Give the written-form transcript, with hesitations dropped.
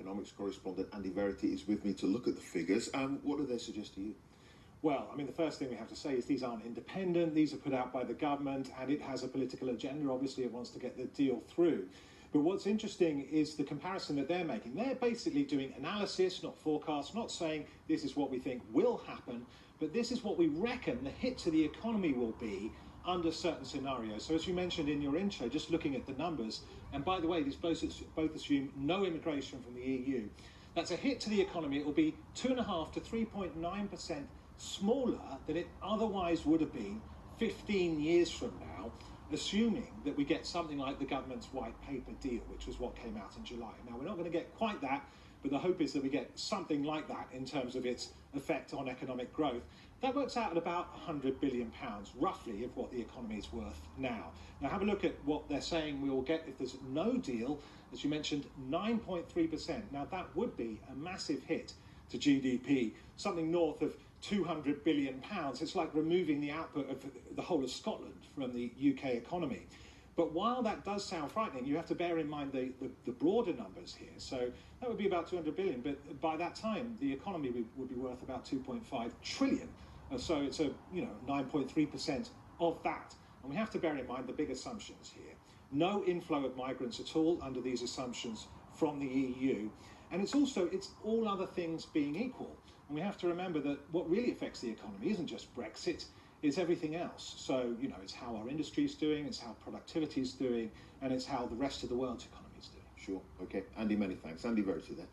economics correspondent Andy Verity is with me to look at the figures. What do they suggest to you? Well, I mean, the first thing we have to say is these aren't independent. These are put out by the government, and it has a political agenda. Obviously, it wants to get the deal through. But what's interesting is the comparison that they're making. They're basically doing analysis, not forecasts, not saying this is what we think will happen, but this is what we reckon the hit to the economy will be under certain scenarios. So as you mentioned in your intro, just looking at the numbers, and by the way, these both assume no immigration from the EU. That's a hit to the economy. It will be 2.5 to 3.9% smaller than it otherwise would have been 15 years from now, assuming that we get something like the government's white paper deal, which was what came out in July. Now, we're not going to get quite that, but the hope is that we get something like that in terms of its effect on economic growth. That works out at about £100 billion, roughly, of what the economy is worth now. Now, have a look at what they're saying we will get if there's no deal. As you mentioned, 9.3%. Now, that would be a massive hit to GDP, something north of £200 billion. It's like removing the output of the whole of Scotland from the UK economy. But while that does sound frightening, you have to bear in mind the broader numbers here. So that would be about 200 billion, but by that time, the economy would be worth about 2.5 trillion. So it's 9.3% of that. And we have to bear in mind the big assumptions here. No inflow of migrants at all under these assumptions from the EU. And it's all other things being equal. And we have to remember that what really affects the economy isn't just Brexit, it's everything else. So, it's how our industry is doing, it's how productivity is doing, and it's how the rest of the world's economy is doing. Sure. Okay. Andy, many thanks. Andy Verity there.